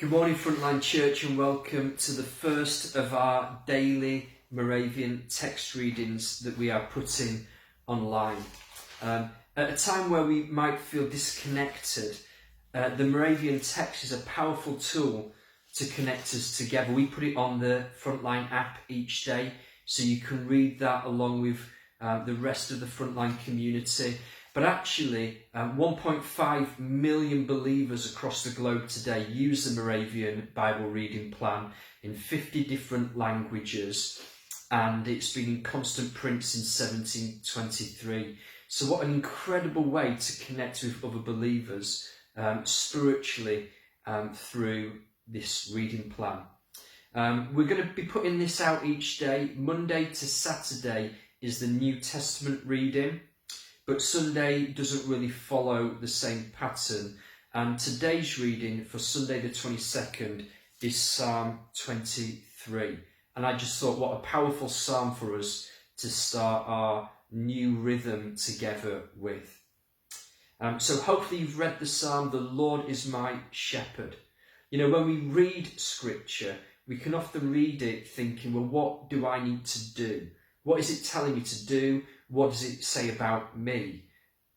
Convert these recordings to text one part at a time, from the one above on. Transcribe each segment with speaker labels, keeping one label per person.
Speaker 1: Good morning, Frontline Church, and welcome to the first of our daily Moravian text readings that we are putting online. At a time where we might feel disconnected, the Moravian text is a powerful tool to connect us together. We put it on the Frontline app each day, so you can read that along with the rest of the Frontline community. But actually, 1.5 million believers across the globe today use the Moravian Bible reading plan in 50 different languages, and it's been in constant print since 1723. So what an incredible way to connect with other believers spiritually through this reading plan. We're going to be putting this out each day. Monday to Saturday is the New Testament reading, but Sunday doesn't really follow the same pattern. And today's reading for Sunday the 22nd is Psalm 23. And I just thought, what a powerful psalm for us to start our new rhythm together with. So hopefully you've read the psalm, "The Lord is my shepherd." You know, when we read scripture, we can often read it thinking, well, what do I need to do? What is it telling me to do? What does it say about me?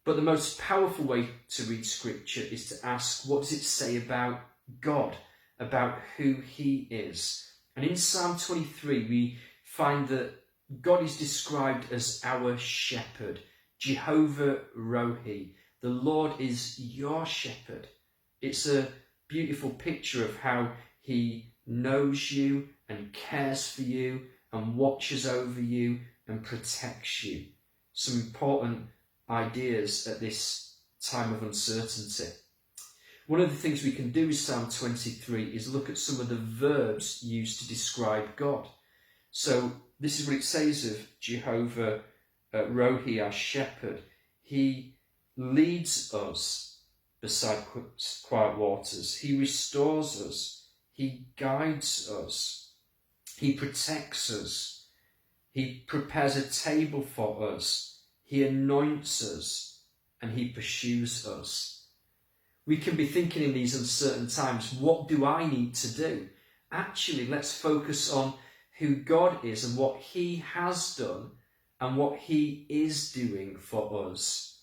Speaker 1: But the most powerful way to read scripture is to ask, what does it say about God, about who he is? And in Psalm 23, we find that God is described as our shepherd, Jehovah Rohi. The Lord is your shepherd. It's a beautiful picture of how he knows you and cares for you and watches over you and protects you. Some important ideas at this time of uncertainty. One of the things we can do with Psalm 23 is look at some of the verbs used to describe God. So this is what it says of Jehovah Rohi, our shepherd. He leads us beside quiet waters. He restores us. He guides us. He protects us. He prepares a table for us. He anoints us, and he pursues us. We can be thinking in these uncertain times, what do I need to do? Actually, let's focus on who God is and what he has done and what he is doing for us.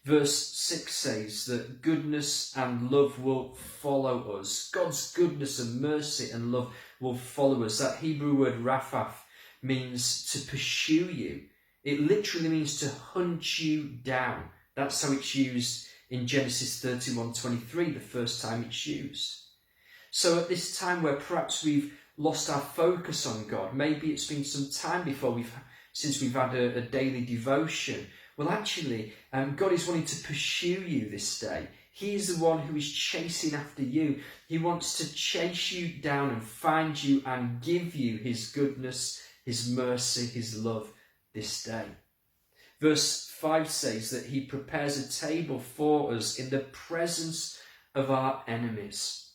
Speaker 1: Verse 6 says that goodness and love will follow us. God's goodness and mercy and love will follow us. That Hebrew word raphath means to pursue you. It literally means to hunt you down. That's how it's used in Genesis 31:23, the first time it's used. So at this time where perhaps we've lost our focus on God, maybe it's been some time since we've had a daily devotion. Well, actually, God is wanting to pursue you this day. He is the one who is chasing after you. He wants to chase you down and find you and give you his goodness, his mercy, his love this day. Verse 5 says that he prepares a table for us in the presence of our enemies.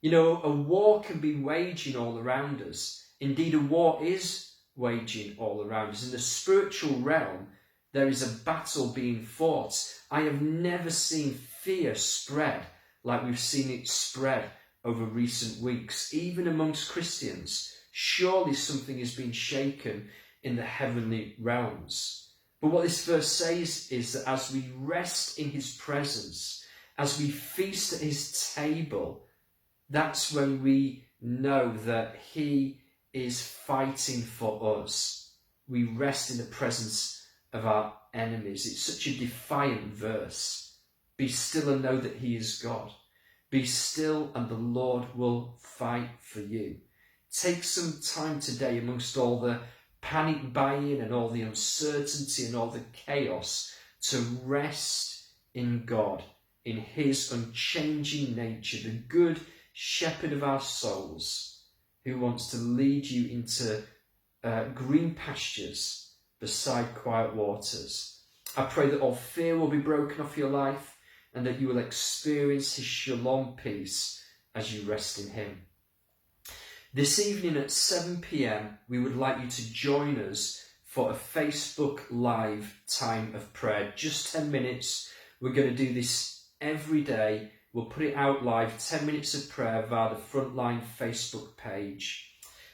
Speaker 1: You know, a war can be waging all around us. Indeed, a war is waging all around us. In the spiritual realm, there is a battle being fought. I have never seen fear spread like we've seen it spread over recent weeks, even amongst Christians. Surely something has been shaken in the heavenly realms. But what this verse says is that as we rest in his presence, as we feast at his table, that's when we know that he is fighting for us. We rest in the presence of our enemies. It's such a defiant verse. Be still and know that he is God. Be still and the Lord will fight for you. Take some time today amongst all the panic buying and all the uncertainty and all the chaos to rest in God, in his unchanging nature, the good shepherd of our souls, who wants to lead you into green pastures beside quiet waters. I pray that all fear will be broken off your life and that you will experience his shalom peace as you rest in him. This evening at 7 p.m, we would like you to join us for a Facebook Live time of prayer. Just 10 minutes. We're going to do this every day we'll put it out live, 10 minutes of prayer via the Frontline Facebook page.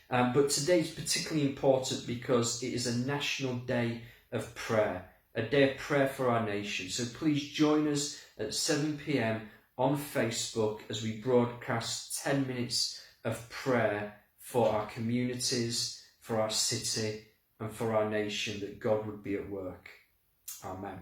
Speaker 1: But today is particularly important because it is a national day of prayer, a day of prayer for our nation. So please join us at 7 p.m. on Facebook as we broadcast 10 minutes of prayer for our communities, for our city, and for our nation, that God would be at work. Amen.